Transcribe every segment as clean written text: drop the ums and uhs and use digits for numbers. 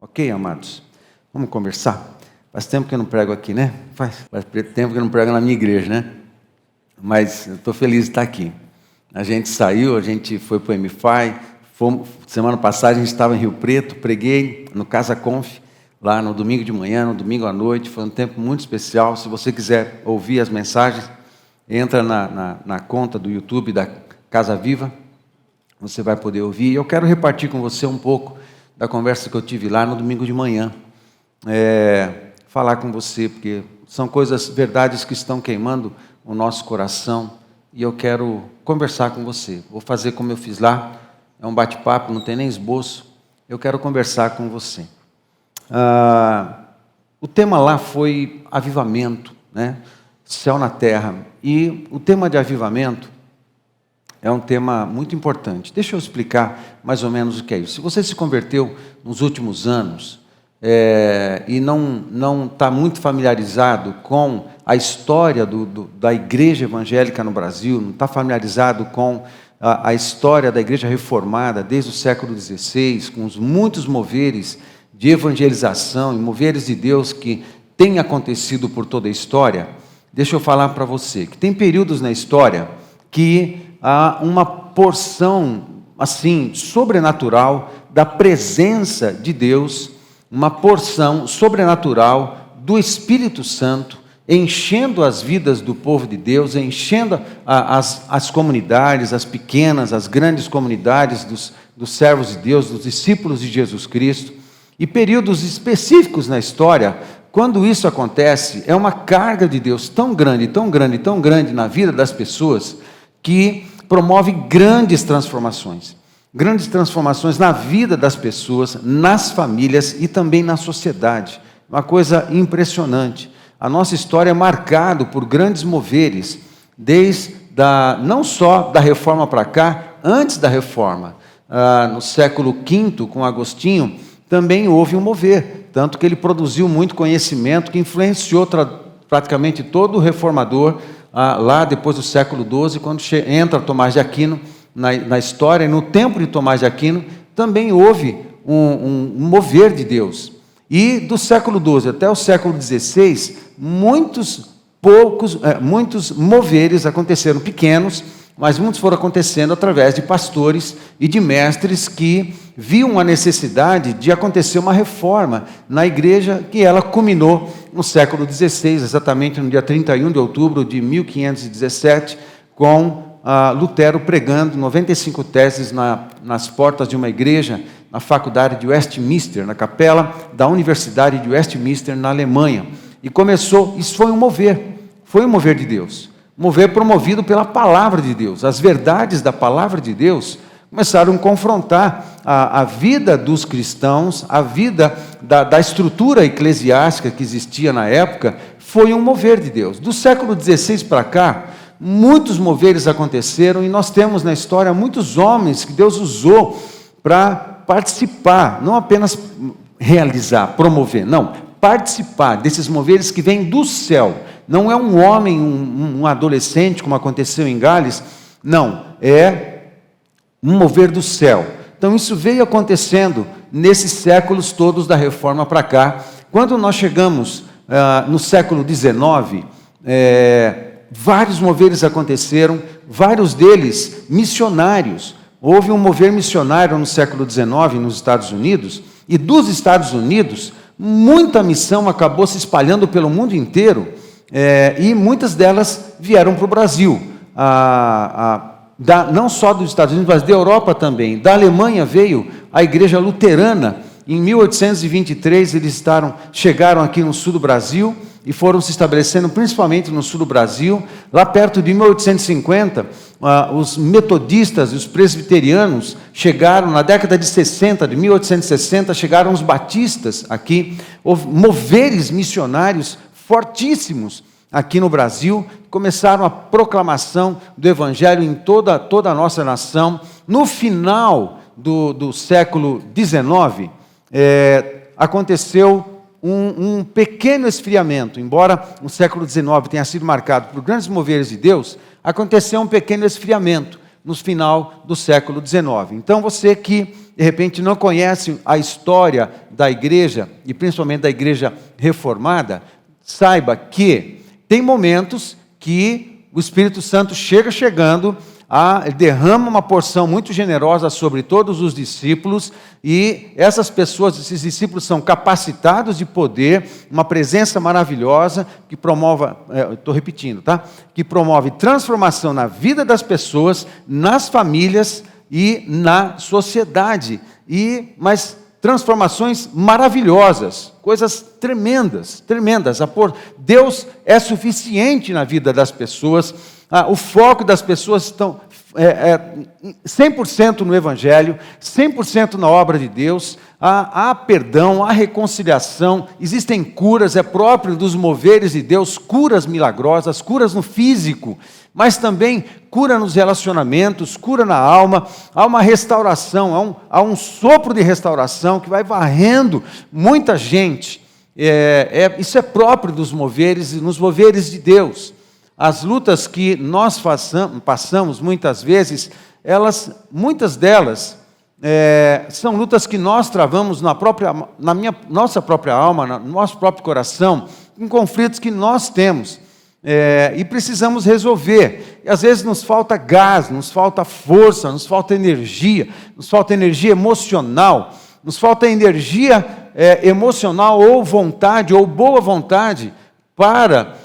Ok, amados? Vamos conversar? Faz tempo que eu não prego aqui, né? Faz tempo que eu não prego na minha igreja, né? Mas eu estou feliz de estar aqui. A gente saiu, a gente foi para o MFI, semana passada a gente estava em Rio Preto, preguei no Casa Conf, lá no domingo de manhã, no domingo à noite, foi um tempo muito especial. Se você quiser ouvir as mensagens, entra na conta do YouTube da Casa Viva, você vai poder ouvir. Eu quero repartir com você um pouco da conversa que eu tive lá no domingo de manhã, falar com você, porque são coisas, verdades que estão queimando o nosso coração, e eu quero conversar com você. Vou fazer como eu fiz lá, é um bate-papo, não tem nem esboço, eu quero conversar com você. O tema lá foi avivamento, né? Céu na terra, e o tema de avivamento é um tema muito importante. Deixa eu explicar mais ou menos o que é isso. Se você se converteu nos últimos anos e não está muito familiarizado com a história da igreja evangélica no Brasil, não está familiarizado com a história da igreja reformada desde o século XVI, com os muitos moveres de evangelização e moveres de Deus que têm acontecido por toda a história, deixa eu falar para você que tem períodos na história que há uma porção, assim, sobrenatural da presença de Deus, uma porção sobrenatural do Espírito Santo, enchendo as vidas do povo de Deus, enchendo as comunidades, as pequenas, as grandes comunidades dos servos de Deus, dos discípulos de Jesus Cristo, e períodos específicos na história. Quando isso acontece, é uma carga de Deus tão grande, tão grande, tão grande na vida das pessoas, que promove grandes transformações na vida das pessoas, nas famílias e também na sociedade. Uma coisa impressionante. A nossa história é marcada por grandes moveres, não só da reforma para cá, antes da reforma. No século V, com Agostinho, também houve um mover, tanto que ele produziu muito conhecimento que influenciou praticamente todo o reformador, lá depois do século XII, quando entra Tomás de Aquino na história, e no tempo de Tomás de Aquino também houve um mover de Deus. E do século XII até o século XVI, muitos moveres aconteceram, pequenos, mas muitos foram acontecendo através de pastores e de mestres que viam a necessidade de acontecer uma reforma na igreja, que ela culminou no século XVI, exatamente no dia 31 de outubro de 1517, com Lutero pregando 95 teses nas portas de uma igreja, na faculdade de Westminster, na capela da Universidade de Westminster, na Alemanha. E começou, isso foi um mover de Deus. Mover promovido pela palavra de Deus. As verdades da palavra de Deus começaram a confrontar a vida dos cristãos, a vida da estrutura eclesiástica que existia na época. Foi um mover de Deus. Do século XVI para cá, muitos moveres aconteceram, e nós temos na história muitos homens que Deus usou para participar, não apenas realizar, promover, não, participar desses moveres que vêm do céu. Não é um homem, um adolescente, como aconteceu em Gales, não, é um mover do céu. Então isso veio acontecendo nesses séculos todos da reforma para cá. Quando nós chegamos no século XIX, vários moveres aconteceram, vários deles missionários. Houve um mover missionário no século XIX nos Estados Unidos, e dos Estados Unidos, muita missão acabou se espalhando pelo mundo inteiro, e muitas delas vieram para o Brasil, não só dos Estados Unidos, mas da Europa também. Da Alemanha veio a igreja luterana. Em 1823 eles chegaram aqui no sul do Brasil e foram se estabelecendo principalmente no sul do Brasil. Lá perto de 1850, os metodistas e os presbiterianos chegaram. Na década de 60, de 1860, chegaram os batistas aqui. Houve moveres missionários fortíssimos aqui no Brasil. Começaram a proclamação do Evangelho em toda a nossa nação. No final do século XIX, aconteceu um pequeno esfriamento. Embora o século XIX tenha sido marcado por grandes moveres de Deus, aconteceu um pequeno esfriamento no final do século XIX. Então você que de repente não conhece a história da igreja, e principalmente da igreja reformada, saiba que tem momentos que o Espírito Santo chegando, derrama uma porção muito generosa sobre todos os discípulos, e essas pessoas, esses discípulos são capacitados de poder, uma presença maravilhosa que promove, estou repetindo, tá? Que promove transformação na vida das pessoas, nas famílias e na sociedade, mas transformações maravilhosas, coisas tremendas. Deus é suficiente na vida das pessoas. O foco das pessoas estão 100% no Evangelho, 100% na obra de Deus. Há perdão, há reconciliação, existem curas, é próprio dos moveres de Deus, curas milagrosas, curas no físico, mas também cura nos relacionamentos, cura na alma. Há uma restauração, há um sopro de restauração que vai varrendo muita gente. Isso é próprio dos moveres e nos moveres de Deus. As lutas que nós passamos muitas vezes, muitas delas são lutas que nós travamos nossa própria alma, no nosso próprio coração, em conflitos que nós temos. E precisamos resolver. E às vezes nos falta gás, nos falta força, nos falta energia emocional, nos falta energia emocional ou vontade, ou boa vontade, para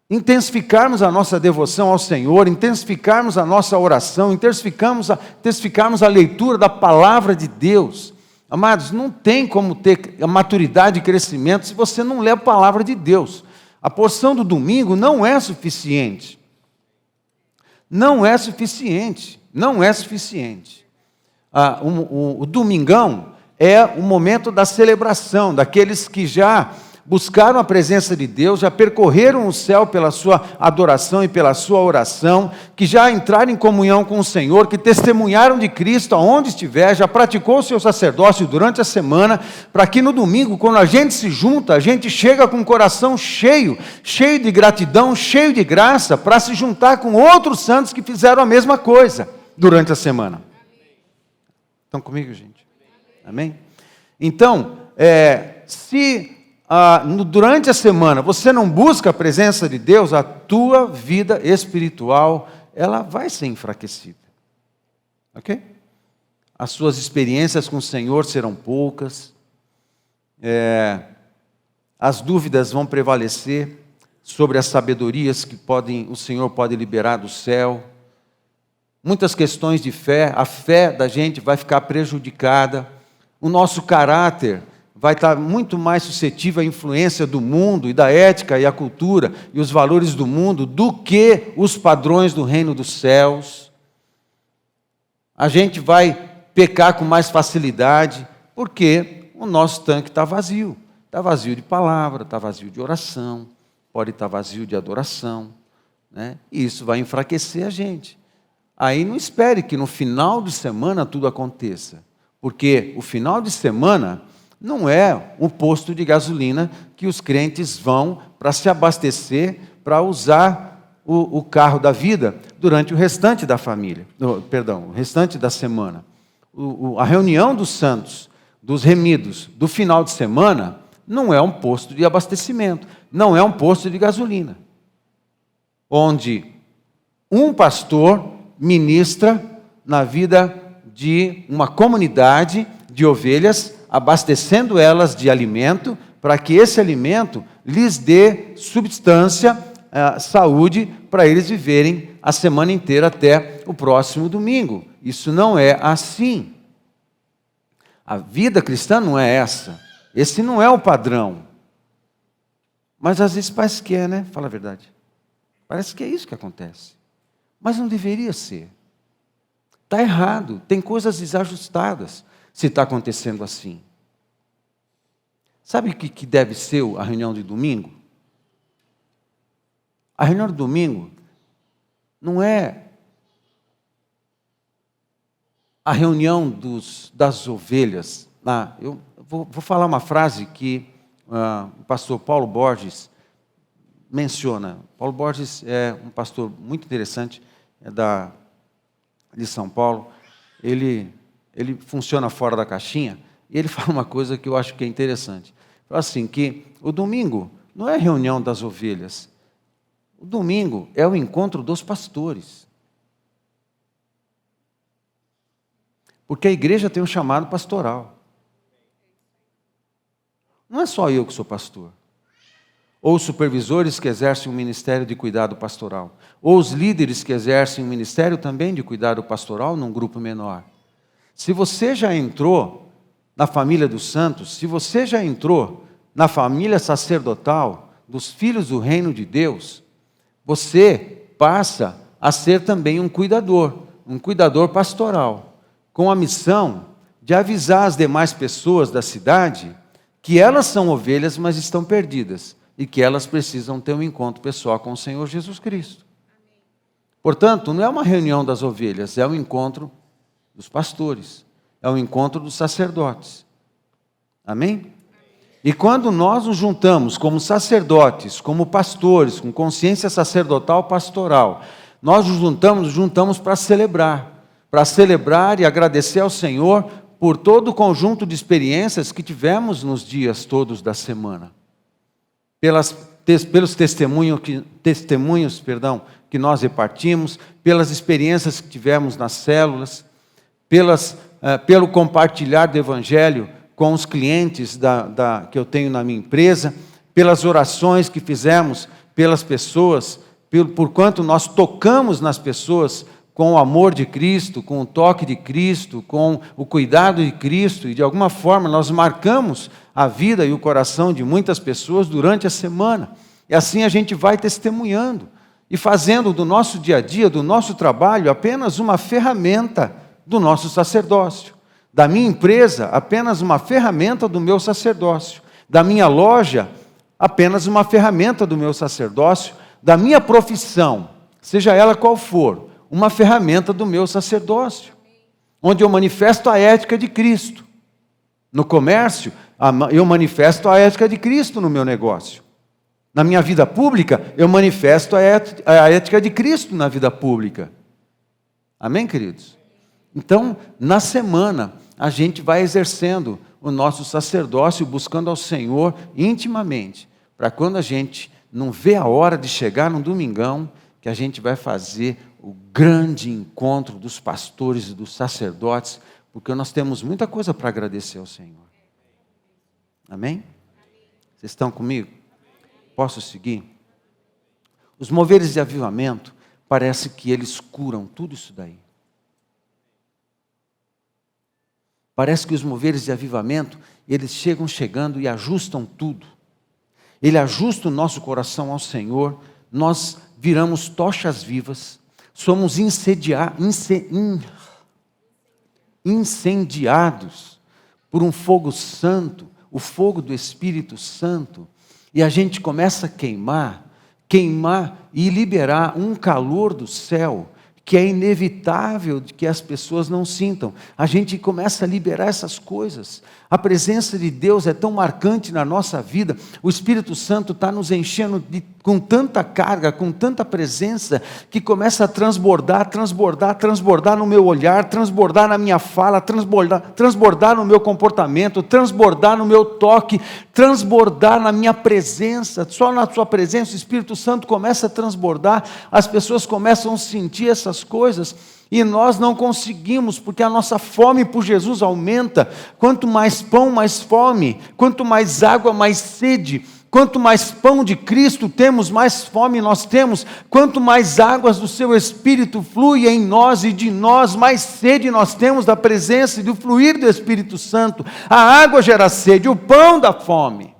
intensificarmos a nossa devoção ao Senhor, intensificarmos a nossa oração, intensificarmos a leitura da palavra de Deus. Amados, não tem como ter a maturidade e crescimento se você não lê a palavra de Deus. A porção do domingo não é suficiente. Não é suficiente. O domingão é o momento da celebração, daqueles que já buscaram a presença de Deus, já percorreram o céu pela sua adoração e pela sua oração, que já entraram em comunhão com o Senhor, que testemunharam de Cristo aonde estiver, já praticou o seu sacerdócio durante a semana, para que no domingo, quando a gente se junta, a gente chega com o coração cheio de gratidão, cheio de graça, para se juntar com outros santos que fizeram a mesma coisa durante a semana. Estão comigo, gente? Amém? Então, se durante a semana você não busca a presença de Deus, a tua vida espiritual, ela vai ser enfraquecida. Ok? As suas experiências com o Senhor serão poucas, as dúvidas vão prevalecer sobre as sabedorias que o Senhor pode liberar do céu. Muitas questões de fé, a fé da gente vai ficar prejudicada, o nosso caráter vai estar muito mais suscetível à influência do mundo e da ética e a cultura e os valores do mundo do que os padrões do reino dos céus. A gente vai pecar com mais facilidade, porque o nosso tanque está vazio. Está vazio de palavra, está vazio de oração, pode estar vazio de adoração, né? E isso vai enfraquecer a gente. Aí não espere que no final de semana tudo aconteça, porque o final de semana não é um posto de gasolina que os crentes vão para se abastecer, para usar o carro da vida durante o restante da o restante da semana. A reunião dos santos, dos remidos, do final de semana, não é um posto de abastecimento, não é um posto de gasolina, onde um pastor ministra na vida de uma comunidade de ovelhas, abastecendo elas de alimento, para que esse alimento lhes dê substância, saúde, para eles viverem a semana inteira até o próximo domingo. Isso não é assim. A vida cristã não é essa. Esse não é o padrão. Mas às vezes parece que é, né? Fala a verdade. Parece que é isso que acontece. Mas não deveria ser. Está errado. Tem coisas desajustadas se está acontecendo assim. Sabe o que deve ser a reunião de domingo? A reunião de domingo não é a reunião das ovelhas. Eu vou falar uma frase que o pastor Paulo Borges menciona. Paulo Borges é um pastor muito interessante, de São Paulo. Ele ele funciona fora da caixinha, e ele fala uma coisa que eu acho que é interessante. Fala assim, que o domingo não é a reunião das ovelhas, o domingo é o encontro dos pastores. Porque a igreja tem um chamado pastoral. Não é só eu que sou pastor. Ou os supervisores que exercem um ministério de cuidado pastoral. Ou os líderes que exercem um ministério também de cuidado pastoral num grupo menor. Se você já entrou na família dos santos, se você já entrou na família sacerdotal dos filhos do reino de Deus, você passa a ser também um cuidador pastoral, com a missão de avisar as demais pessoas da cidade que elas são ovelhas, mas estão perdidas, e que elas precisam ter um encontro pessoal com o Senhor Jesus Cristo. Portanto, não é uma reunião das ovelhas, é um encontro dos pastores, é um encontro dos sacerdotes. Amém? E quando nós nos juntamos como sacerdotes, como pastores, com consciência sacerdotal pastoral, nós nos juntamos para celebrar e agradecer ao Senhor por todo o conjunto de experiências que tivemos nos dias todos da semana. Pelos testemunhos que nós repartimos, pelas experiências que tivemos nas células, pelo compartilhar do Evangelho com os clientes que eu tenho na minha empresa, pelas orações que fizemos pelas pessoas, por quanto nós tocamos nas pessoas com o amor de Cristo, com o toque de Cristo, com o cuidado de Cristo, e de alguma forma nós marcamos a vida e o coração de muitas pessoas durante a semana. E assim a gente vai testemunhando e fazendo do nosso dia a dia, do nosso trabalho, apenas uma ferramenta do nosso sacerdócio. Da minha empresa, apenas uma ferramenta do meu sacerdócio. Da minha loja, apenas uma ferramenta do meu sacerdócio. Da minha profissão, seja ela qual for, uma ferramenta do meu sacerdócio, onde eu manifesto a ética de Cristo. No comércio, eu manifesto a ética de Cristo no meu negócio. Na minha vida pública, eu manifesto a ética de Cristo na vida pública. Amém, queridos? Então, na semana, a gente vai exercendo o nosso sacerdócio, buscando ao Senhor intimamente, para quando a gente não vê a hora de chegar no domingão, que a gente vai fazer o grande encontro dos pastores e dos sacerdotes, porque nós temos muita coisa para agradecer ao Senhor. Amém? Vocês estão comigo? Posso seguir? Os moveres de avivamento, parece que eles curam tudo isso daí. Parece que os moveres de avivamento, eles chegando e ajustam tudo. Ele ajusta o nosso coração ao Senhor, nós viramos tochas vivas, somos incendiados por um fogo santo, o fogo do Espírito Santo, e a gente começa a queimar e liberar um calor do céu, que é inevitável que as pessoas não sintam. A gente começa a liberar essas coisas. A presença de Deus é tão marcante na nossa vida, o Espírito Santo está nos enchendo com tanta carga, com tanta presença, que começa a transbordar no meu olhar, transbordar na minha fala, transbordar no meu comportamento, transbordar no meu toque, transbordar na minha presença. Só na sua presença o Espírito Santo começa a transbordar, as pessoas começam a sentir essas coisas, e nós não conseguimos, porque a nossa fome por Jesus aumenta. Quanto mais pão, mais fome. Quanto mais água, mais sede. Quanto mais pão de Cristo temos, mais fome nós temos. Quanto mais águas do seu Espírito flui em nós e de nós, mais sede nós temos da presença e do fluir do Espírito Santo. A água gera sede, o pão dá fome.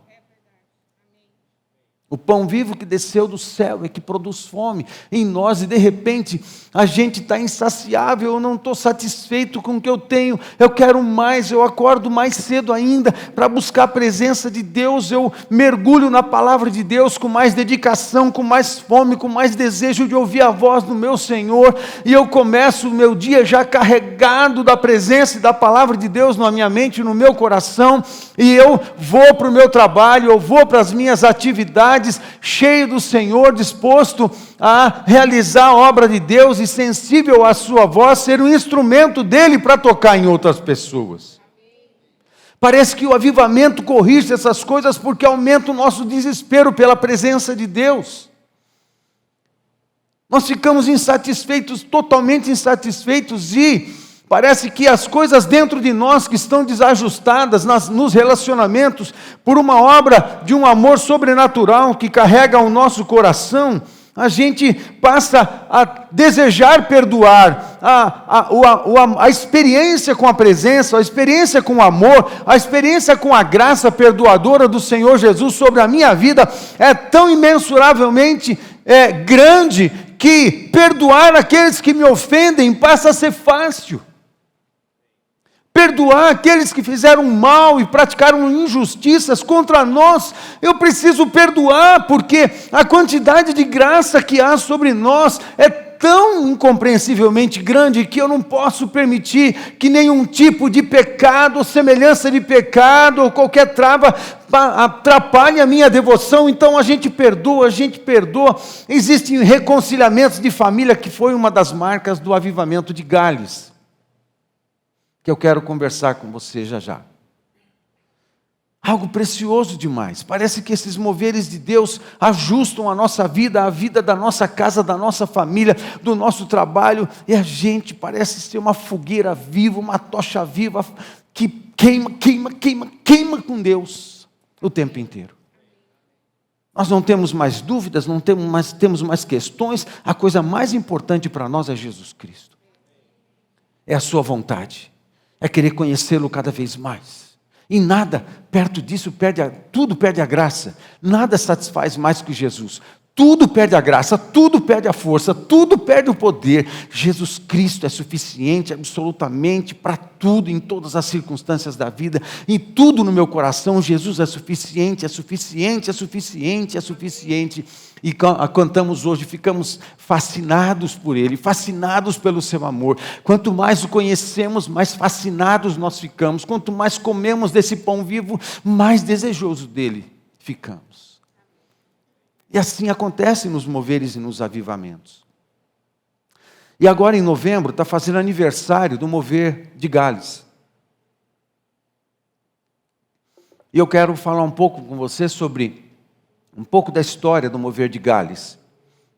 O pão vivo que desceu do céu é que produz fome em nós, e de repente a gente está insaciável, eu não estou satisfeito com o que eu tenho, eu quero mais, eu acordo mais cedo ainda para buscar a presença de Deus, eu mergulho na palavra de Deus com mais dedicação, com mais fome, com mais desejo de ouvir a voz do meu Senhor, e eu começo o meu dia já carregado da presença e da palavra de Deus na minha mente, no meu coração, e eu vou para o meu trabalho, eu vou para as minhas atividades, atividades, cheio do Senhor, disposto a realizar a obra de Deus e sensível à sua voz, ser um instrumento dele para tocar em outras pessoas. Parece que o avivamento corrige essas coisas porque aumenta o nosso desespero pela presença de Deus. Nós ficamos insatisfeitos, totalmente insatisfeitos, e parece que as coisas dentro de nós que estão desajustadas nos relacionamentos, por uma obra de um amor sobrenatural que carrega o nosso coração, a gente passa a desejar perdoar, a experiência com a presença, a experiência com o amor, a experiência com a graça perdoadora do Senhor Jesus sobre a minha vida é tão imensuravelmente grande, que perdoar aqueles que me ofendem passa a ser fácil. Perdoar aqueles que fizeram mal e praticaram injustiças contra nós, eu preciso perdoar, porque a quantidade de graça que há sobre nós é tão incompreensivelmente grande que eu não posso permitir que nenhum tipo de pecado, semelhança de pecado ou qualquer trava atrapalhe a minha devoção. Então a gente perdoa. Existem reconciliamentos de família, que foi uma das marcas do avivamento de Gales, que eu quero conversar com você já já. Algo precioso demais. Parece que esses moveres de Deus ajustam a nossa vida, a vida da nossa casa, da nossa família, do nosso trabalho, e a gente parece ser uma fogueira viva, uma tocha viva, que queima com Deus o tempo inteiro. Nós não temos mais dúvidas, temos mais questões. A coisa mais importante para nós é Jesus Cristo. É a sua vontade. É querer conhecê-lo cada vez mais. E nada perto disso tudo perde a graça. Nada satisfaz mais que Jesus. Tudo perde a graça, tudo perde a força, tudo perde o poder. Jesus Cristo é suficiente absolutamente para tudo, em todas as circunstâncias da vida, em tudo no meu coração. Jesus é suficiente, é suficiente, é suficiente, é suficiente. E cantamos hoje, ficamos fascinados por Ele, fascinados pelo Seu amor. Quanto mais o conhecemos, mais fascinados nós ficamos. Quanto mais comemos desse pão vivo, mais desejoso dele ficamos. E assim acontece nos moveres e nos avivamentos. E agora em novembro está fazendo aniversário do mover de Gales. E eu quero falar um pouco com você sobre um pouco da história do mover de Gales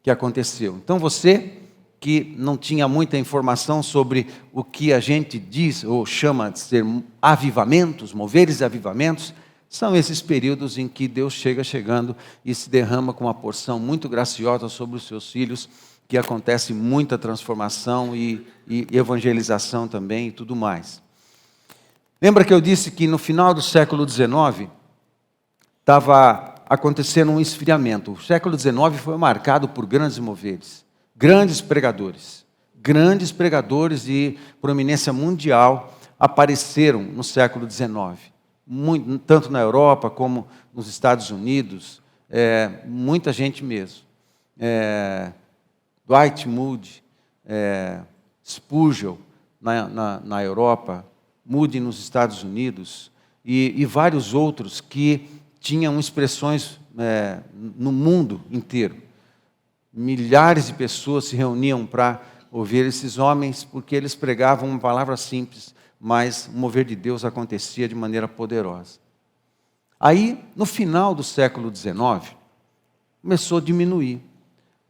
que aconteceu. Então você que não tinha muita informação sobre o que a gente diz ou chama de ser avivamentos, moveres e avivamentos, são esses períodos em que Deus chegando e se derrama com uma porção muito graciosa sobre os seus filhos, que acontece muita transformação e evangelização também e tudo mais. Lembra que eu disse que no final do século XIX estava acontecendo um esfriamento. O século XIX foi marcado por grandes moveres, grandes pregadores e proeminência mundial apareceram no século XIX. Tanto na Europa como nos Estados Unidos, muita gente mesmo. Dwight Moody, Spurgeon na Europa, Moody nos Estados Unidos e vários outros que tinham expressões no mundo inteiro. Milhares de pessoas se reuniam para ouvir esses homens, porque eles pregavam uma palavra simples, mas o mover de Deus acontecia de maneira poderosa. Aí, no final do século XIX, começou a diminuir.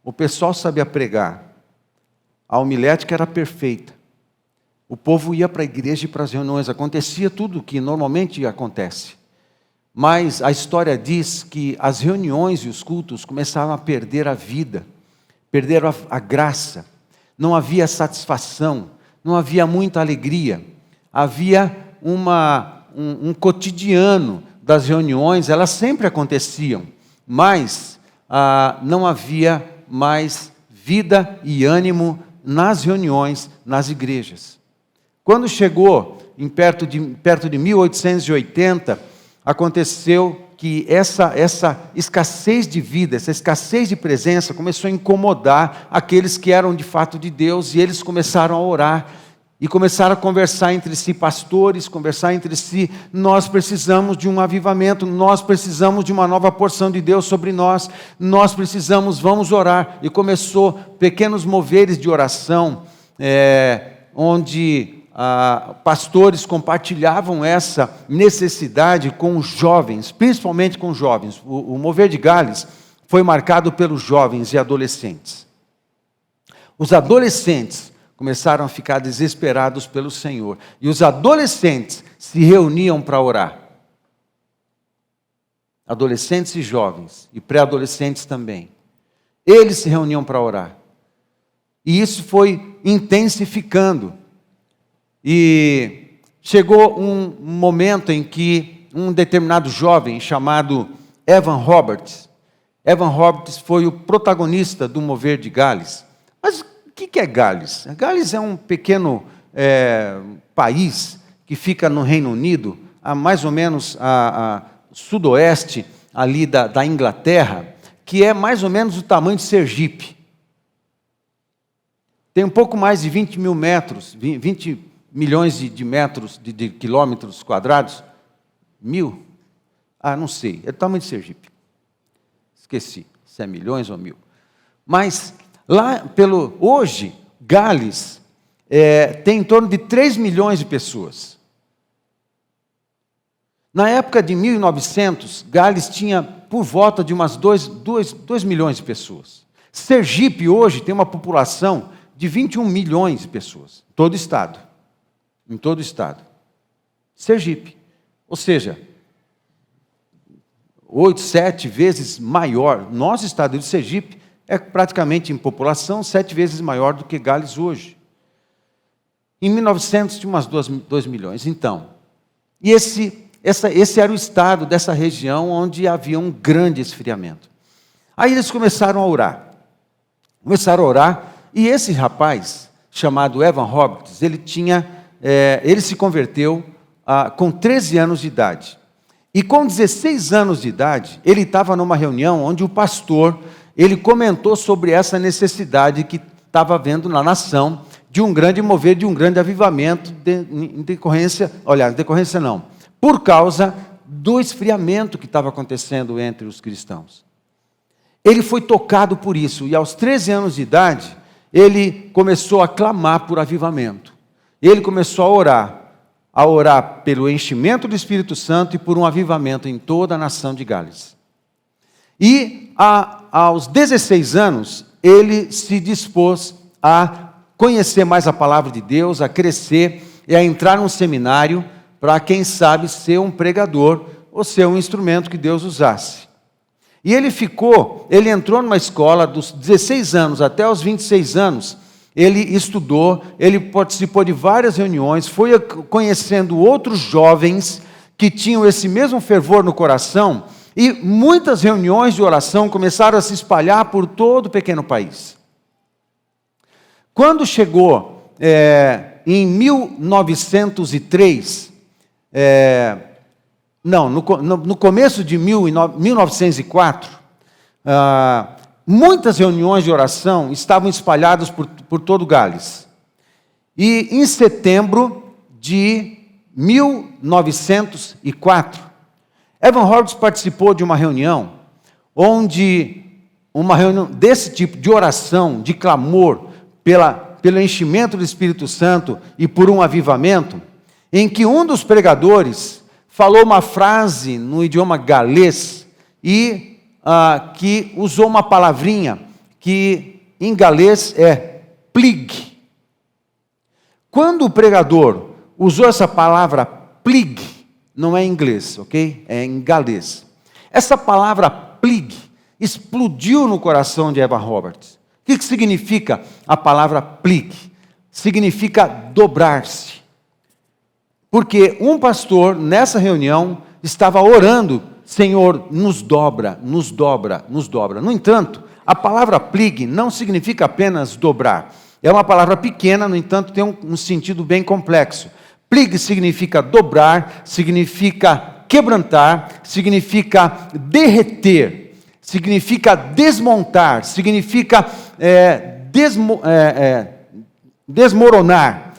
O pessoal sabia pregar. A homilética era perfeita. O povo ia para a igreja e para as reuniões. Acontecia tudo o que normalmente acontece. Mas a história diz que as reuniões e os cultos começaram a perder a vida, perderam a graça. Não havia satisfação, não havia muita alegria. Havia um cotidiano das reuniões, elas sempre aconteciam, mas não havia mais vida e ânimo nas reuniões, nas igrejas. Quando chegou perto de 1880, aconteceu que essa escassez de vida, essa escassez de presença começou a incomodar aqueles que eram de fato de Deus, e eles começaram a orar. E começaram a conversar entre si, pastores, conversar entre si, nós precisamos de um avivamento, nós precisamos de uma nova porção de Deus sobre nós precisamos, vamos orar. E começou pequenos moveres de oração, onde pastores compartilhavam essa necessidade com os jovens, principalmente com os jovens. O mover de Gales foi marcado pelos jovens e adolescentes. Os adolescentes começaram a ficar desesperados pelo Senhor. E os adolescentes se reuniam para orar. Adolescentes e jovens, e pré-adolescentes também. Eles se reuniam para orar. E isso foi intensificando. E chegou um momento em que um determinado jovem chamado Evan Roberts foi o protagonista do mover de Gales. Mas o que é Gales? Gales é um pequeno país que fica no Reino Unido, a mais ou menos a sudoeste ali da Inglaterra, que é mais ou menos o tamanho de Sergipe. Tem um pouco mais de 20 mil metros, 20 milhões de metros, de quilômetros quadrados. 1.000? Não sei, é o tamanho de Sergipe. Esqueci se é milhões ou 1.000. Mas lá, hoje, Gales tem em torno de 3 milhões de pessoas. Na época de 1900, Gales tinha por volta de umas 2 milhões de pessoas. Sergipe hoje tem uma população de 21 milhões de pessoas, em todo o estado. Sergipe. Ou seja, 8, 7 vezes maior. Nosso estado de Sergipe é praticamente em população 7 vezes maior do que Gales hoje. Em 1900 tinha umas 2 milhões. Então, e esse era o estado dessa região onde havia um grande esfriamento. Aí eles começaram a orar. E esse rapaz, chamado Evan Roberts, ele se converteu com 13 anos de idade. E com 16 anos de idade, ele estava numa reunião onde o pastor, ele comentou sobre essa necessidade que estava havendo na nação, de um grande mover, de um grande avivamento, por causa do esfriamento que estava acontecendo entre os cristãos. Ele foi tocado por isso, e aos 13 anos de idade, ele começou a clamar por avivamento. Ele começou a orar pelo enchimento do Espírito Santo e por um avivamento em toda a nação de Gales. E aos 16 anos, ele se dispôs a conhecer mais a palavra de Deus, a crescer e a entrar num seminário para, quem sabe, ser um pregador ou ser um instrumento que Deus usasse. E ele entrou numa escola dos 16 anos até os 26 anos, ele estudou, ele participou de várias reuniões, foi conhecendo outros jovens que tinham esse mesmo fervor no coração, e muitas reuniões de oração começaram a se espalhar por todo o pequeno país. Quando chegou em 1903, no começo de 1904, muitas reuniões de oração estavam espalhadas por todo Gales. E em setembro de 1904, Evan Roberts participou de uma reunião desse tipo de oração, de clamor, pelo enchimento do Espírito Santo e por um avivamento, em que um dos pregadores falou uma frase no idioma galês e que usou uma palavrinha que em galês é plig. Quando o pregador usou essa palavra plig, não é em inglês, ok? É em galês. Essa palavra plig explodiu no coração de Evan Roberts. O que significa a palavra plig? Significa dobrar-se. Porque um pastor, nessa reunião, estava orando, Senhor, nos dobra, nos dobra, nos dobra. No entanto, a palavra plig não significa apenas dobrar. É uma palavra pequena, no entanto, tem um sentido bem complexo. Plig significa dobrar, significa quebrantar, significa derreter, significa desmontar, significa desmoronar.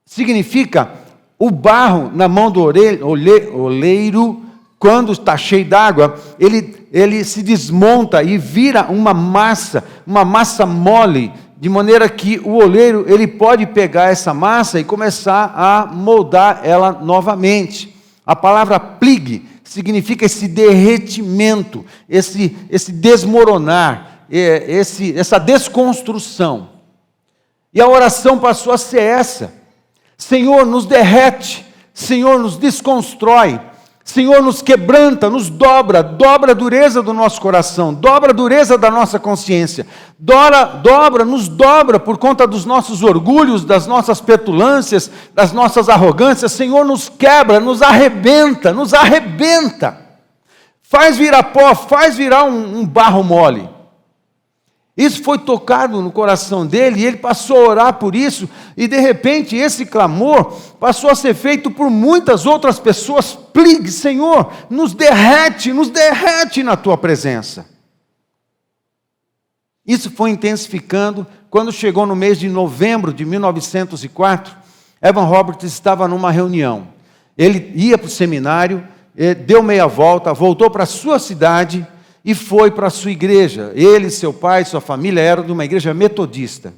significa o barro na mão do oleiro, quando está cheio d'água, ele se desmonta e vira uma massa mole, de maneira que o oleiro ele pode pegar essa massa e começar a moldar ela novamente. A palavra plig significa esse derretimento, esse desmoronar, essa desconstrução. E a oração passou a ser essa: Senhor, nos derrete, Senhor, nos desconstrói, Senhor, nos quebranta, nos dobra a dureza do nosso coração, dobra a dureza da nossa consciência, nos dobra por conta dos nossos orgulhos, das nossas petulâncias, das nossas arrogâncias. Senhor, nos quebra, nos arrebenta, faz virar pó, faz virar um barro mole. Isso foi tocado no coração dele, e ele passou a orar por isso, e de repente esse clamor passou a ser feito por muitas outras pessoas. Plig, Senhor, nos derrete na tua presença. Isso foi intensificando. Quando chegou no mês de novembro de 1904, Evan Roberts estava numa reunião. Ele ia para o seminário, deu meia volta, voltou para a sua cidade, e foi para a sua igreja. Ele, seu pai, sua família eram de uma igreja metodista.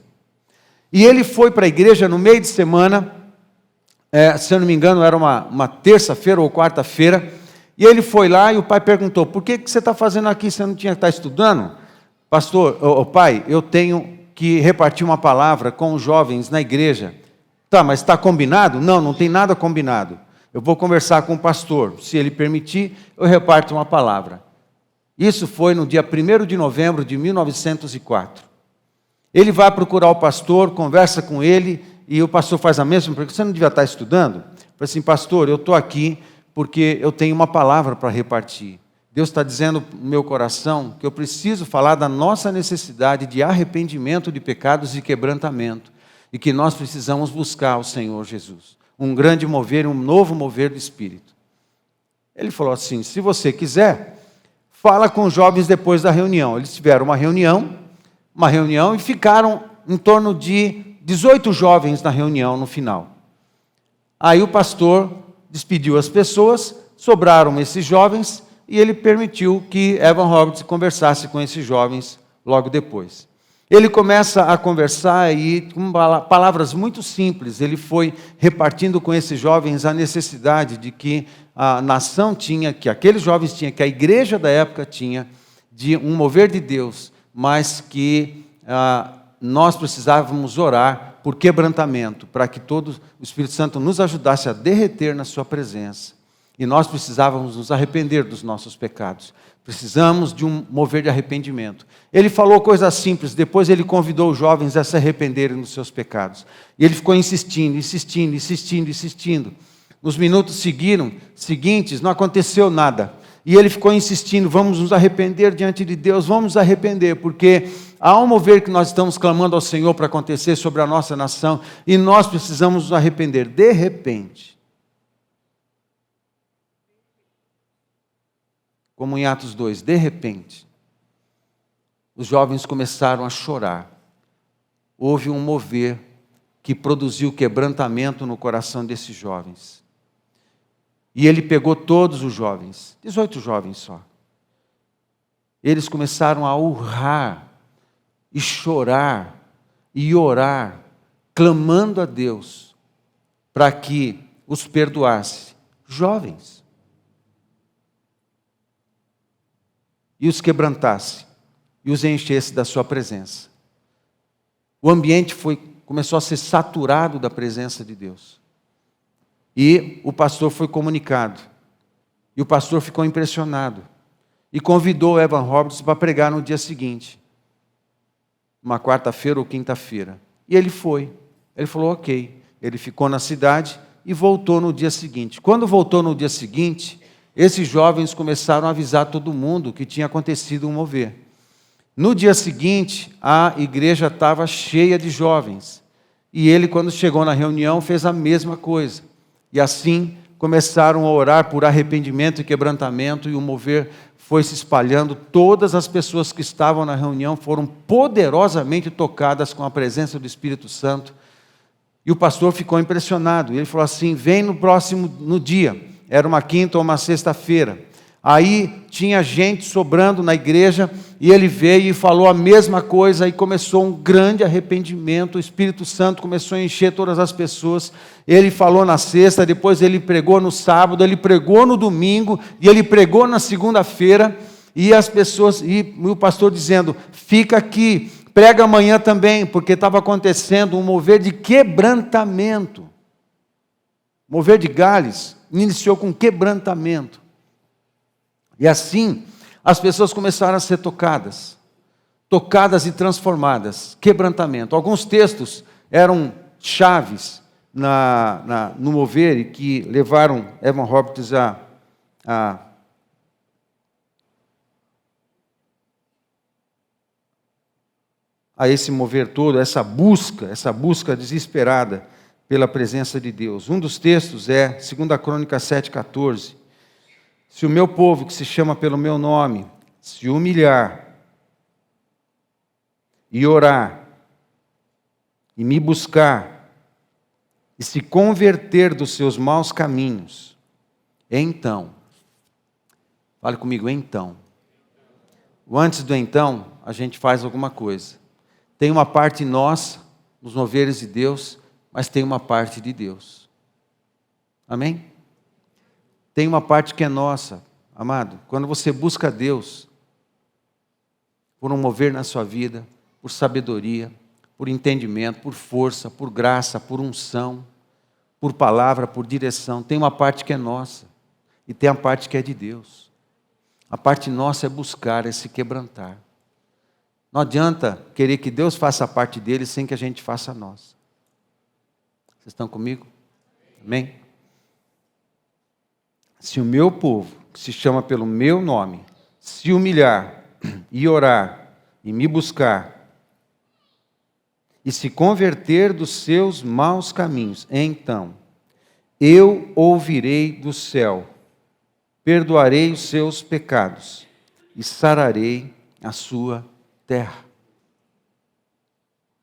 E ele foi para a igreja no meio de semana, se eu não me engano, era uma terça-feira ou quarta-feira, e ele foi lá e o pai perguntou: por que você está fazendo aqui? Você não tinha que estar estudando? Pastor, pai, eu tenho que repartir uma palavra com os jovens na igreja. Tá, mas está combinado? Não tem nada combinado. Eu vou conversar com o pastor. Se ele permitir, eu reparto uma palavra. Isso foi no dia 1º de novembro de 1904. Ele vai procurar o pastor, conversa com ele, e o pastor faz a mesma pergunta: você não devia estar estudando? Ele fala assim: pastor, eu estou aqui porque eu tenho uma palavra para repartir. Deus está dizendo no meu coração que eu preciso falar da nossa necessidade de arrependimento de pecados e quebrantamento, e que nós precisamos buscar o Senhor Jesus. Um grande mover, um novo mover do Espírito. Ele falou assim: se você quiser, fala com os jovens depois da reunião. Eles tiveram uma reunião e ficaram em torno de 18 jovens na reunião no final. Aí o pastor despediu as pessoas, sobraram esses jovens, e ele permitiu que Evan Roberts conversasse com esses jovens logo depois. Ele começa a conversar e, com palavras muito simples, ele foi repartindo com esses jovens a necessidade de que a nação tinha, que aqueles jovens tinham, que a igreja da época tinha, de um mover de Deus, mas que nós precisávamos orar por quebrantamento, para que todo o Espírito Santo nos ajudasse a derreter na sua presença. E nós precisávamos nos arrepender dos nossos pecados. Precisamos de um mover de arrependimento. Ele falou coisas simples, depois ele convidou os jovens a se arrependerem dos seus pecados. E ele ficou insistindo. Nos minutos seguintes, não aconteceu nada. E ele ficou insistindo: vamos nos arrepender diante de Deus, vamos nos arrepender, porque há um mover que nós estamos clamando ao Senhor para acontecer sobre a nossa nação, e nós precisamos nos arrepender. De repente, como em Atos 2, de repente, os jovens começaram a chorar. Houve um mover que produziu quebrantamento no coração desses jovens. E ele pegou todos os jovens, 18 jovens só. Eles começaram a urrar, e chorar, e orar, clamando a Deus, para que os perdoasse. Jovens. E os quebrantasse, e os enchesse da sua presença. O ambiente começou a ser saturado da presença de Deus. E o pastor foi comunicado. E o pastor ficou impressionado. E convidou Evan Roberts para pregar no dia seguinte. Uma quarta-feira ou quinta-feira. E ele foi. Ele falou ok. Ele ficou na cidade e voltou no dia seguinte. Quando voltou no dia seguinte, esses jovens começaram a avisar todo mundo que tinha acontecido um mover. No dia seguinte, a igreja estava cheia de jovens. E ele, quando chegou na reunião, fez a mesma coisa. E assim começaram a orar por arrependimento e quebrantamento, e o mover foi se espalhando. Todas as pessoas que estavam na reunião foram poderosamente tocadas com a presença do Espírito Santo. E o pastor ficou impressionado. Ele falou assim: vem no dia. Era uma quinta ou uma sexta-feira. Aí tinha gente sobrando na igreja, e ele veio e falou a mesma coisa, e começou um grande arrependimento. O Espírito Santo começou a encher todas as pessoas. Ele falou na sexta, depois ele pregou no sábado, ele pregou no domingo, e ele pregou na segunda-feira, e as pessoas, e o pastor dizendo: fica aqui, prega amanhã também, porque estava acontecendo um mover de quebrantamento. Mover de Gales iniciou com quebrantamento. E assim, as pessoas começaram a ser tocadas e transformadas. Quebrantamento. Alguns textos eram chaves no mover e que levaram Evan Roberts a esse mover todo, essa busca desesperada pela presença de Deus. Um dos textos é 2 Crônicas 7,14. Se o meu povo, que se chama pelo meu nome, se humilhar e orar e me buscar e se converter dos seus maus caminhos, então, fale comigo, então. Antes do então, a gente faz alguma coisa. Tem uma parte nossa, nos moveres de Deus, mas tem uma parte de Deus. Amém? Tem uma parte que é nossa, amado. Quando você busca Deus, por um mover na sua vida, por sabedoria, por entendimento, por força, por graça, por unção, por palavra, por direção, tem uma parte que é nossa, e tem a parte que é de Deus. A parte nossa é buscar, é se quebrantar. Não adianta querer que Deus faça a parte dele sem que a gente faça a nossa. Vocês estão comigo? Amém? Se o meu povo, que se chama pelo meu nome, se humilhar e orar e me buscar e se converter dos seus maus caminhos, então eu ouvirei do céu, perdoarei os seus pecados e sararei a sua terra.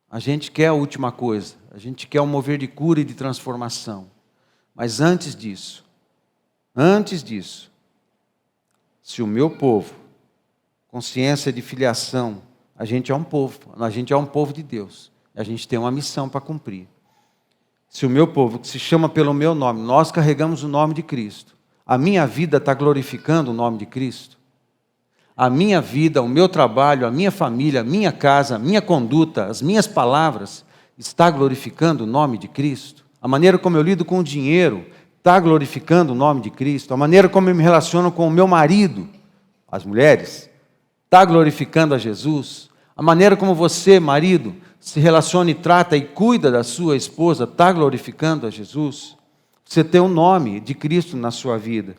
A gente quer a última coisa, a gente quer um mover de cura e de transformação, mas antes disso, se o meu povo, consciência de filiação, a gente é um povo de Deus, a gente tem uma missão para cumprir. Se o meu povo, que se chama pelo meu nome, nós carregamos o nome de Cristo, a minha vida está glorificando o nome de Cristo? A minha vida, o meu trabalho, a minha família, a minha casa, a minha conduta, as minhas palavras, está glorificando o nome de Cristo? A maneira como eu lido com o dinheiro, está glorificando o nome de Cristo? A maneira como eu me relaciono com o meu marido, as mulheres, está glorificando a Jesus? A maneira como você, marido, se relaciona e trata e cuida da sua esposa, está glorificando a Jesus? Você tem o nome de Cristo na sua vida,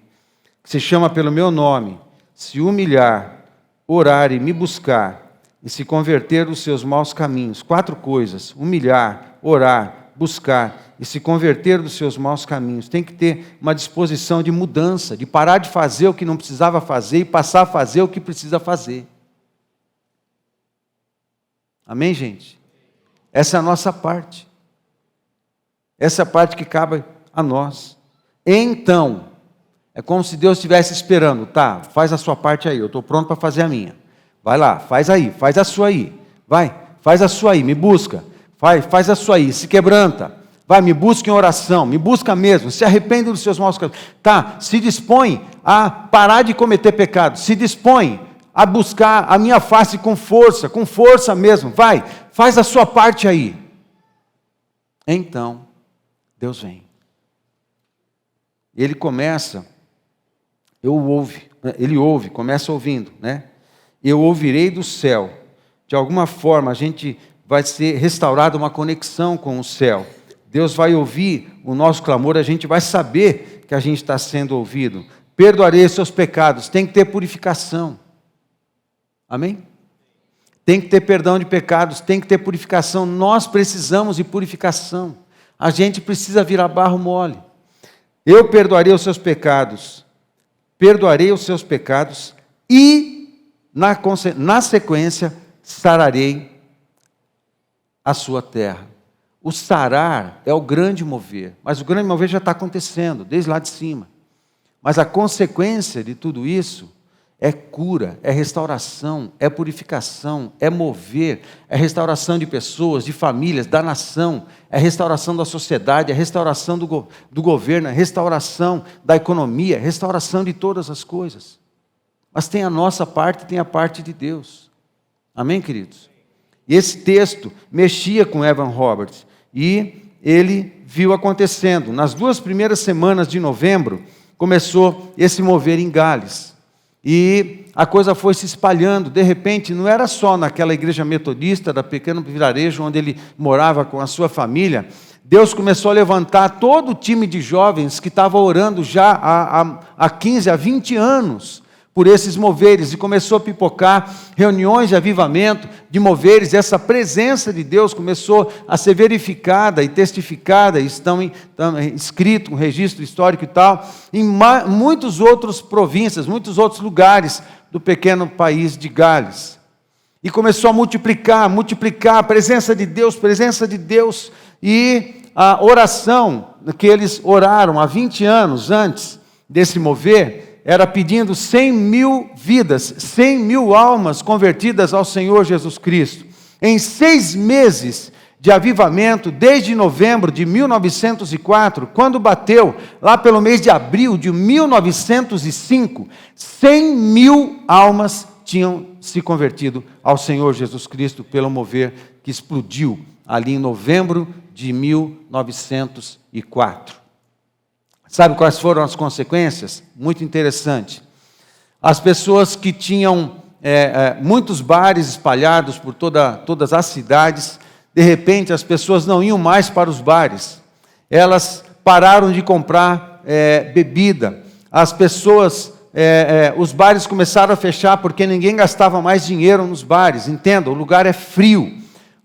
que se chama pelo meu nome, se humilhar, orar e me buscar, e se converter dos seus maus caminhos. 4 coisas: humilhar, orar, buscar e se converter dos seus maus caminhos. Tem que ter uma disposição de mudança, de parar de fazer o que não precisava fazer e passar a fazer o que precisa fazer. Amém, gente? Essa é a nossa parte. Essa é a parte que cabe a nós. Então, é como se Deus estivesse esperando. Tá, faz a sua parte aí, eu estou pronto para fazer a minha. Vai lá, faz aí, faz a sua aí. Vai, faz a sua aí, me busca. Faz a sua aí, se quebranta. Vai, me busca em oração, me busca mesmo, se arrepende dos seus maus caminhos. Tá, se dispõe a parar de cometer pecado, se dispõe a buscar a minha face com força mesmo. Vai, faz a sua parte aí. Então, Deus vem. Ele começa, ele ouve, começa ouvindo, né? Eu ouvirei do céu. De alguma forma, a gente vai ser restaurada uma conexão com o céu. Deus vai ouvir o nosso clamor, a gente vai saber que a gente está sendo ouvido. Perdoarei os seus pecados, tem que ter purificação. Amém? Tem que ter perdão de pecados, tem que ter purificação. Nós precisamos de purificação. A gente precisa virar barro mole. Eu perdoarei os seus pecados, e na sequência sararei a sua terra. O sarar é o grande mover, mas o grande mover já está acontecendo, desde lá de cima. Mas a consequência de tudo isso é cura, é restauração, é purificação, é mover, é restauração de pessoas, de famílias, da nação, é restauração da sociedade, é restauração do governo, é restauração da economia, é restauração de todas as coisas. Mas tem a nossa parte, tem a parte de Deus. Amém, queridos? E esse texto mexia com Evan Roberts e ele viu acontecendo. Nas 2 primeiras semanas de novembro, começou esse mover em Gales. E a coisa foi se espalhando, de repente, não era só naquela igreja metodista, da pequeno vilarejo onde ele morava com a sua família. Deus começou a levantar todo o time de jovens que estava orando já há 15, há 20 anos por esses moveres, e começou a pipocar reuniões de avivamento, de moveres. Essa presença de Deus começou a ser verificada e testificada, e estão escrito um registro histórico e tal, em muitas outras províncias, muitos outros lugares do pequeno país de Gales. E começou a multiplicar a presença de Deus, e a oração que eles oraram há 20 anos antes desse mover, era pedindo 100 mil vidas, 100 mil almas convertidas ao Senhor Jesus Cristo. Em 6 meses de avivamento, desde novembro de 1904, quando bateu, lá pelo mês de abril de 1905, 100 mil almas tinham se convertido ao Senhor Jesus Cristo pelo mover que explodiu ali em novembro de 1904. Sabe quais foram as consequências? Muito interessante. As pessoas que tinham muitos bares espalhados por todas as cidades, de repente as pessoas não iam mais para os bares. Elas pararam de comprar bebida. As pessoas, os bares começaram a fechar porque ninguém gastava mais dinheiro nos bares. Entenda, o lugar é frio.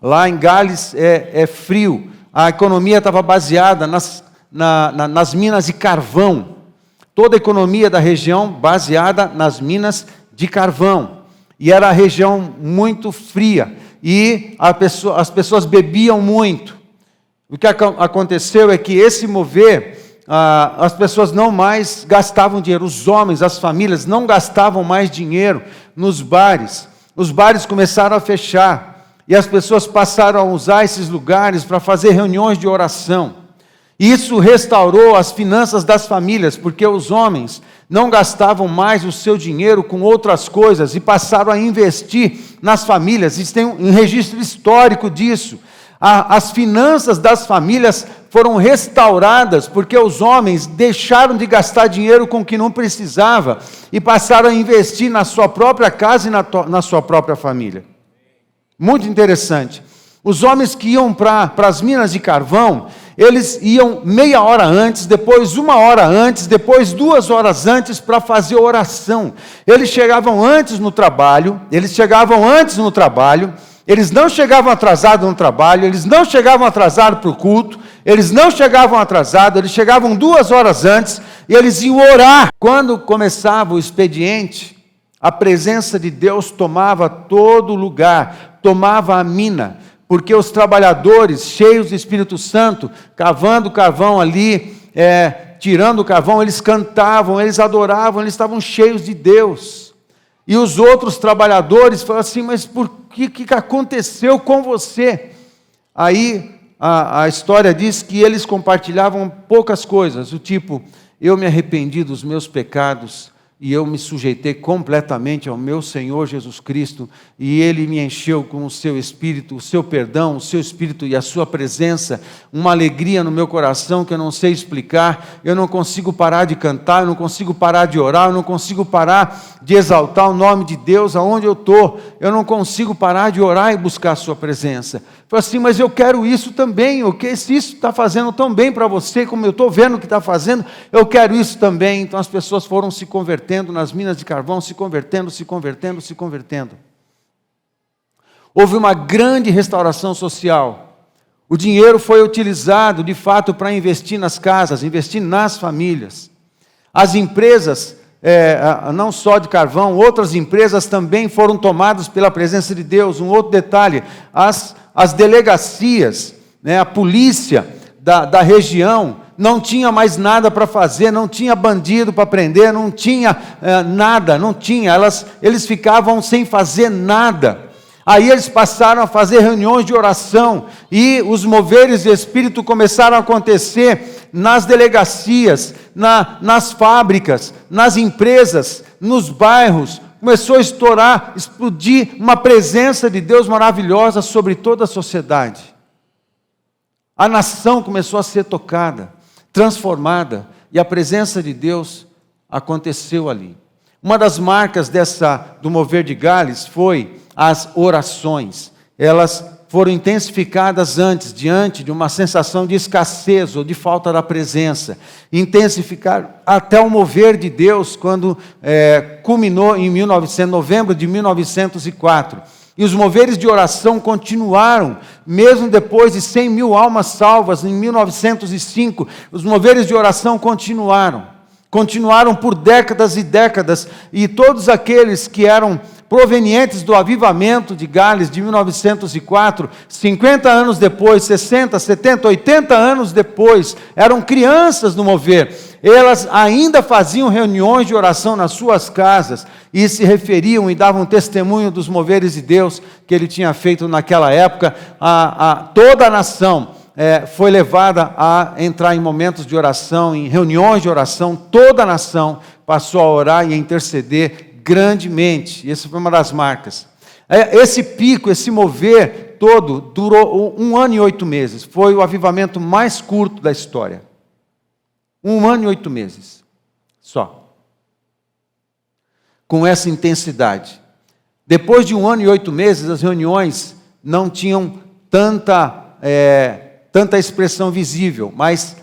Lá em Gales é frio. A economia estava baseada nas minas de carvão. Toda a economia da região baseada nas minas de carvão. E era a região muito fria. E as pessoas bebiam muito. O que aconteceu é que esse mover, as pessoas não mais gastavam dinheiro. Os homens, as famílias não gastavam mais dinheiro nos bares. Os bares começaram a fechar. E as pessoas passaram a usar esses lugares para fazer reuniões de oração. Isso restaurou as finanças das famílias, porque os homens não gastavam mais o seu dinheiro com outras coisas e passaram a investir nas famílias. Isso tem um registro histórico disso. As finanças das famílias foram restauradas, porque os homens deixaram de gastar dinheiro com o que não precisava e passaram a investir na sua própria casa e na sua própria família. Muito interessante. Os homens que iam para as minas de carvão, eles iam meia hora antes, depois 1 hora antes, depois 2 horas antes para fazer oração. Eles chegavam antes no trabalho, eles não chegavam atrasados no trabalho, eles não chegavam atrasados para o culto, eles não chegavam atrasados, eles chegavam 2 horas antes e eles iam orar. Quando começava o expediente, a presença de Deus tomava todo lugar, tomava a mina, porque os trabalhadores cheios do Espírito Santo, cavando carvão ali, tirando o carvão, eles cantavam, eles adoravam, eles estavam cheios de Deus. E os outros trabalhadores falaram assim: mas por que aconteceu com você? Aí a história diz que eles compartilhavam poucas coisas, do tipo: eu me arrependi dos meus pecados, e eu me sujeitei completamente ao meu Senhor Jesus Cristo, e Ele me encheu com o seu Espírito, o seu perdão, o seu Espírito e a sua presença, uma alegria no meu coração que eu não sei explicar. Eu não consigo parar de cantar, eu não consigo parar de orar, eu não consigo parar de exaltar o nome de Deus aonde eu estou, eu não consigo parar de orar e buscar a sua presença. Falei assim: mas eu quero isso também, se isso está fazendo tão bem para você, como eu estou vendo que está fazendo, eu quero isso também. Então as pessoas foram se convertendo nas minas de carvão, se convertendo. Houve uma grande restauração social. O dinheiro foi utilizado, de fato, para investir nas casas, investir nas famílias. As empresas, não só de carvão, outras empresas também foram tomadas pela presença de Deus. Um outro detalhe: as delegacias né? A polícia da região não tinha mais nada para fazer, não tinha bandido para prender, não tinha nada, não tinha, eles ficavam sem fazer nada. Aí eles passaram a fazer reuniões de oração, e os moveres de Espírito começaram a acontecer nas delegacias, nas fábricas, nas empresas, nos bairros. Começou a estourar, explodir uma presença de Deus maravilhosa sobre toda a sociedade. A nação começou a ser tocada, transformada, e a presença de Deus aconteceu ali. Uma das marcas do mover de Gales foi as orações. Elas foram intensificadas antes, diante de uma sensação de escassez ou de falta da presença. Intensificaram até o mover de Deus, quando culminou em novembro de 1904. E os moveres de oração continuaram, mesmo depois de 100 mil almas salvas, em 1905, os moveres de oração continuaram por décadas e décadas, e todos aqueles que eram provenientes do avivamento de Gales de 1904, 50 anos depois, 60, 70, 80 anos depois, eram crianças no mover. Elas ainda faziam reuniões de oração nas suas casas e se referiam e davam testemunho dos moveres de Deus que ele tinha feito naquela época. Toda a nação foi levada a entrar em momentos de oração, em reuniões de oração. Toda a nação passou a orar e a interceder grandemente. Essa foi uma das marcas. Esse pico, esse mover todo, durou 1 ano e 8 meses. Foi o avivamento mais curto da história. 1 ano e 8 meses. Só. Com essa intensidade. Depois de 1 ano e 8 meses, as reuniões não tinham tanta expressão visível, mas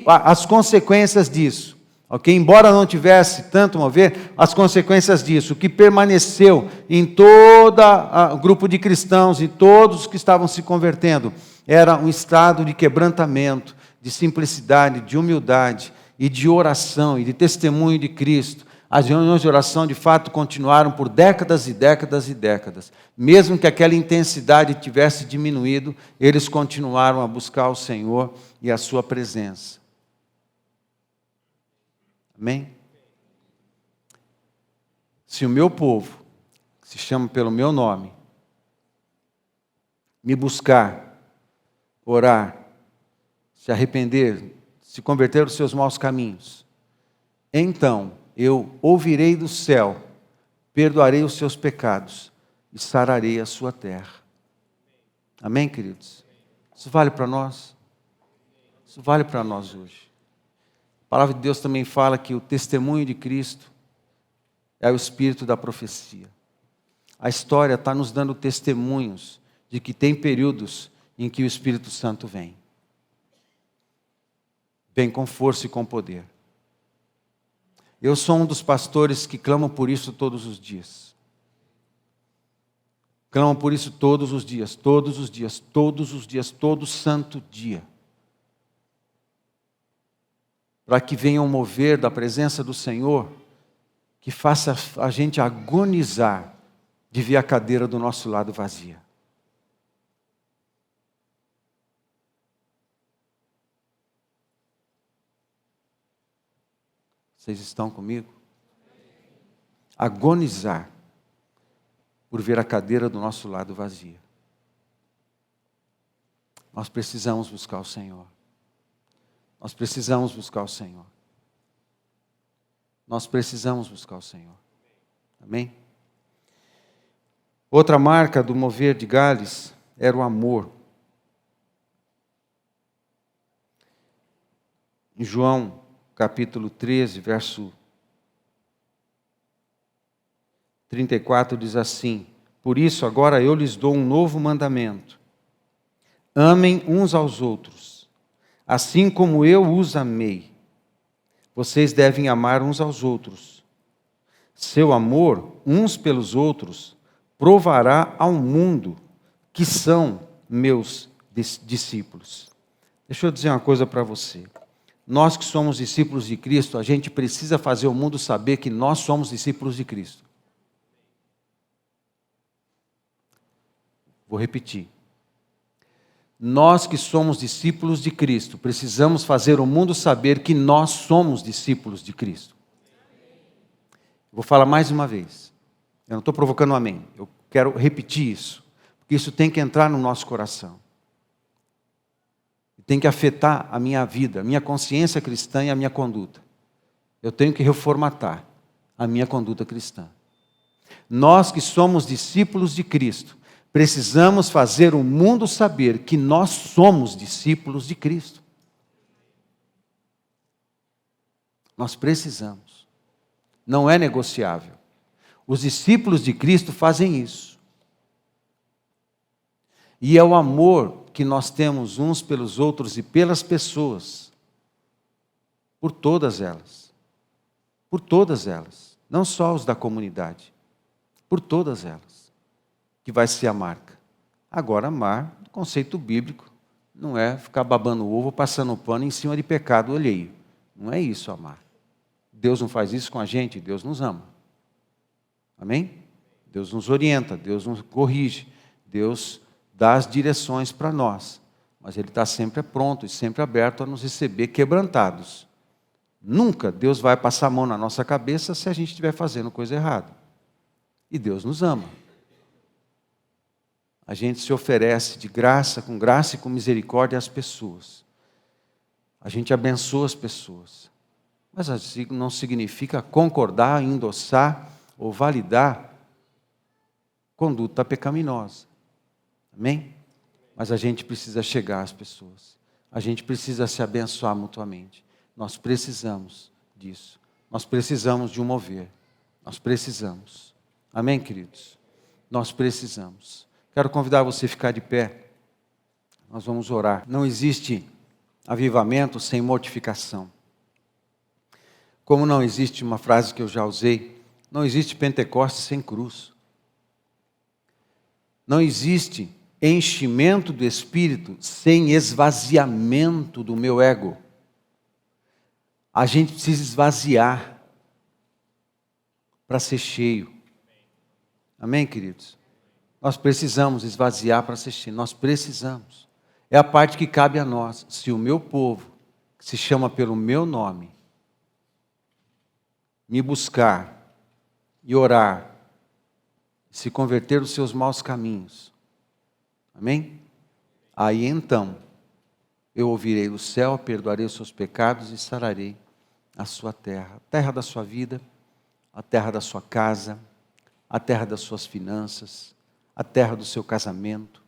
as consequências disso, ok? Embora não tivesse tanto mover, as consequências disso, o que permaneceu em todo o grupo de cristãos e todos que estavam se convertendo, era um estado de quebrantamento, de simplicidade, de humildade e de oração e de testemunho de Cristo. As reuniões de oração, de fato, continuaram por décadas e décadas e décadas. Mesmo que aquela intensidade tivesse diminuído, eles continuaram a buscar o Senhor e a sua presença. Amém? Se o meu povo, que se chama pelo meu nome, me buscar, orar, se arrepender, se converter dos seus maus caminhos, então eu ouvirei do céu, perdoarei os seus pecados e sararei a sua terra. Amém, queridos? Isso vale para nós? Isso vale para nós hoje. A palavra de Deus também fala que o testemunho de Cristo é o espírito da profecia. A história está nos dando testemunhos de que tem períodos em que o Espírito Santo vem. Vem com força e com poder. Eu sou um dos pastores que clamam por isso todos os dias. Clamam por isso todos os dias, todos os dias, todos os dias, todo santo dia. Para que venha um mover da presença do Senhor, que faça a gente agonizar de ver a cadeira do nosso lado vazia. Vocês estão comigo? Agonizar por ver a cadeira do nosso lado vazia. Nós precisamos buscar o Senhor. Nós precisamos buscar o Senhor. Nós precisamos buscar o Senhor. Amém? Outra marca do mover de Gales era o amor. Em João, capítulo 13, verso 34, diz assim: por isso agora eu lhes dou um novo mandamento. Amem uns aos outros, assim como eu os amei. Vocês devem amar uns aos outros. Seu amor uns pelos outros provará ao mundo que são meus discípulos. Deixa eu dizer uma coisa para você. Nós que somos discípulos de Cristo, a gente precisa fazer o mundo saber que nós somos discípulos de Cristo. Vou repetir. Nós que somos discípulos de Cristo, precisamos fazer o mundo saber que nós somos discípulos de Cristo. Vou falar mais uma vez. Eu não estou provocando um amém. Eu quero repetir isso. Porque isso tem que entrar no nosso coração. Tem que afetar a minha vida, a minha consciência cristã e a minha conduta. Eu tenho que reformatar a minha conduta cristã. Nós que somos discípulos de Cristo, precisamos fazer o mundo saber que nós somos discípulos de Cristo. Nós precisamos. Não é negociável. Os discípulos de Cristo fazem isso. E é o amor que nós temos uns pelos outros e pelas pessoas, por todas elas. Por todas elas. Não só os da comunidade. Por todas elas. Que vai ser a marca. Agora, amar, no conceito bíblico, não é ficar babando o ovo, passando o pano em cima de pecado alheio. Não é isso, amar. Deus não faz isso com a gente, Deus nos ama. Amém? Deus nos orienta, Deus nos corrige, Deus dá as direções para nós. Mas Ele está sempre pronto e sempre aberto a nos receber quebrantados. Nunca Deus vai passar a mão na nossa cabeça se a gente estiver fazendo coisa errada. E Deus nos ama. A gente se oferece de graça e com misericórdia às pessoas. A gente abençoa as pessoas. Mas assim não significa concordar, endossar ou validar conduta pecaminosa. Amém? Mas a gente precisa chegar às pessoas. A gente precisa se abençoar mutuamente. Nós precisamos disso. Nós precisamos de um mover. Nós precisamos. Amém, queridos? Nós precisamos. Quero convidar você a ficar de pé. Nós vamos orar. Não existe avivamento sem mortificação. Como não existe uma frase que eu já usei, não existe Pentecostes sem cruz. Não existe enchimento do Espírito sem esvaziamento do meu ego. A gente precisa esvaziar para ser cheio. Amém, queridos? Nós precisamos esvaziar para ser cheio. Nós precisamos. É a parte que cabe a nós. Se o meu povo, que se chama pelo meu nome, me buscar e orar, se converter dos seus maus caminhos. Amém? Aí então, eu ouvirei do céu, perdoarei os seus pecados e sararei a sua terra. A terra da sua vida, a terra da sua casa, a terra das suas finanças, a terra do seu casamento.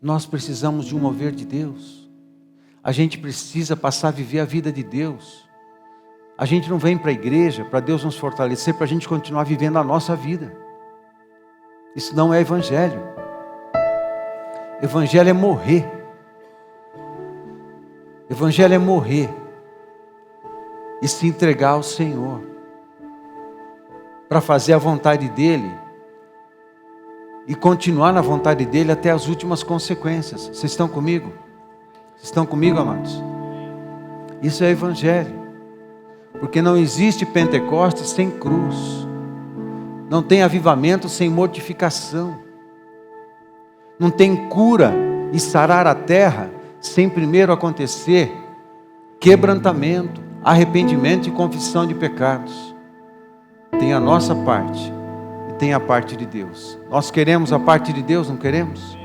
Nós precisamos de um mover de Deus. A gente precisa passar a viver a vida de Deus. A gente não vem para a igreja para Deus nos fortalecer, para a gente continuar vivendo a nossa vida. Isso não é evangelho. Evangelho é morrer. Evangelho é morrer e se entregar ao Senhor para fazer a vontade dEle e continuar na vontade dEle até as últimas consequências. Vocês estão comigo? Vocês estão comigo, amados? Isso é evangelho. Porque não existe Pentecostes sem cruz. Não tem avivamento sem mortificação. Não tem cura e sarar a terra sem primeiro acontecer quebrantamento, arrependimento e confissão de pecados. Tem a nossa parte e tem a parte de Deus. Nós queremos a parte de Deus, não queremos?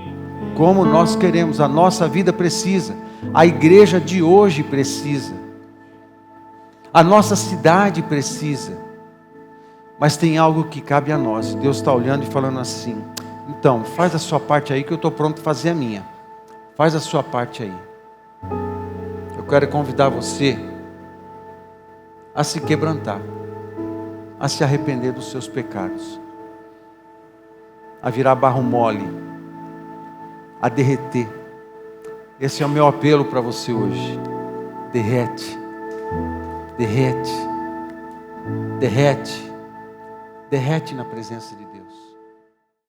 Como nós queremos, a nossa vida precisa. A igreja de hoje precisa. A nossa cidade precisa. Mas tem algo que cabe a nós. Deus está olhando e falando assim: então, faz a sua parte aí que eu estou pronto para fazer a minha. Faz a sua parte aí. Eu quero convidar você a se quebrantar, a se arrepender dos seus pecados, a virar barro mole, a derreter. Esse é o meu apelo para você hoje. Derrete, derrete, derrete, derrete na presença de Deus.